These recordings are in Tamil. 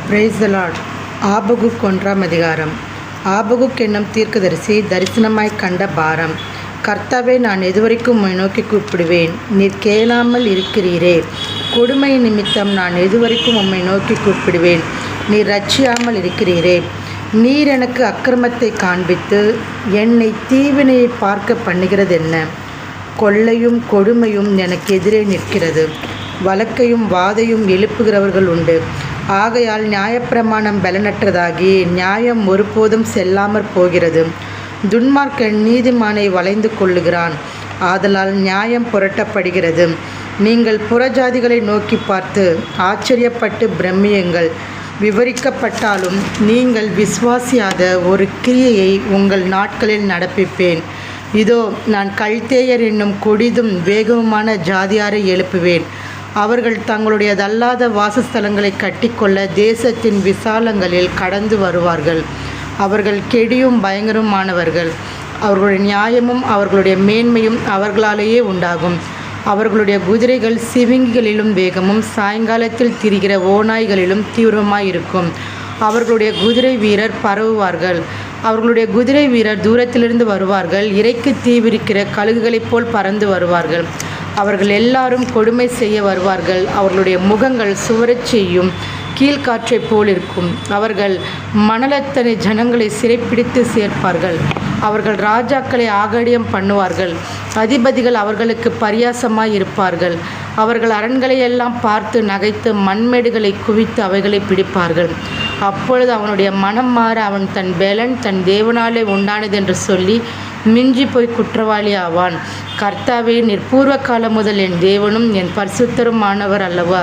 Praise the Lord. ஆபகுக் 1 அதிகாரம். ஆபகுக் என்னும் தீர்க்கதரிசி தரிசனமாய் கண்ட பாரம். கர்த்தாவே, நான் எதுவரைக்கும் உம்மை நோக்கி கூப்பிடுவேன், நீர் கேளாமல் இருக்கிறீரே. கொடுமை நிமித்தம் நான் எதுவரைக்கும் உம்மை நோக்கி கூப்பிடுவேன், நீர் ரட்சியாமல் இருக்கிறீரே. நீர் எனக்கு அக்கிரமத்தை காண்பித்து என்னை தீவினையை பார்க்க பண்ணுகிறதென்ன? கொள்ளையும் கொடுமையும் எனக்கு எதிரே நிற்கிறது, வழக்கையும் வாதையும் எழுப்புகிறவர்கள் உண்டு. ஆகையால் நியாயப்பிரமாணம் பலனற்றதாகி நியாயம் ஒருபோதும் செல்லாமற் போகிறது. துன்மார்க்கன் நீதிமானை வளைந்து கொள்ளுகிறான், ஆதலால் நியாயம் புரட்டப்படுகிறது. நீங்கள் புறஜாதிகளை நோக்கி பார்த்து ஆச்சரியப்பட்டு பிரமியுங்கள். விவரிக்கப்பட்டாலும் நீங்கள் விசுவாசியாத ஒரு கிரியையை உங்கள் நாட்களில் நடப்பிப்பேன். இதோ, நான் கல்தேயர் என்னும் கொடிதும் வேகமுமான ஜாதியாரை எழுப்புவேன். அவர்கள் தங்களுடையதல்லாத வாசஸ்தலங்களை கட்டிக்கொள்ள தேசத்தின் விசாலங்களில் கடந்து வருவார்கள். அவர்கள் கெடியும் பயங்கரமானவர்கள். அவர்களுடைய நியாயமும் அவர்களுடைய மேன்மையும் அவர்களாலேயே உண்டாகும். அவர்களுடைய குதிரைகள் சிவிங்கிகளிலும் வேகமும் சாயங்காலத்தில் திரிகிற ஓநாய்களிலும் தீவிரமாயிருக்கும். அவர்களுடைய குதிரை வீரர் பரவுவார்கள். அவர்களுடைய குதிரை வீரர் தூரத்திலிருந்து வருவார்கள். இறைக்கு தீவிரிக்கிற கழுகுகளைப் போல் பறந்து வருவார்கள். அவர்கள் எல்லாரும் கொடுமை செய்ய வருவார்கள். அவர்களுடைய முகங்கள் சுவரச் செய்யும் கீழ்காற்றைப் போல் இருக்கும். அவர்கள் மணலத்தனை ஜனங்களை சிறைப்பிடித்து சேர்ப்பார்கள். அவர்கள் ராஜாக்களை ஆகாடியம் பண்ணுவார்கள். அதிபதிகள் அவர்களுக்கு பரியாசமாய் இருப்பார்கள். அவர்கள் அரண்களையெல்லாம் பார்த்து நகைத்து மண்மேடுகளை குவித்து அவைகளை பிடிப்பார்கள். அப்பொழுது அவனுடைய மனம் மாற அவன் தன் பெலன் தன் தேவனாலே உண்டானதென்று சொல்லி மிஞ்சி போய் குற்றவாளி ஆவான். கர்த்தாவே, நீர் பூர்வ காலம் முதல் என் தேவனும் என் பரிசுத்தரும் ஆனவர் அல்லவா?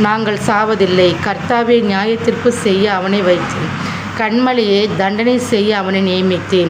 நாங்கள் சாவதில்லை. கர்த்தாவே, நியாயத்தீர்ப்பு செய்ய அவனை வைத்தேன். கன்மலையே, தண்டனை செய்ய அவனை நியமித்தேன்.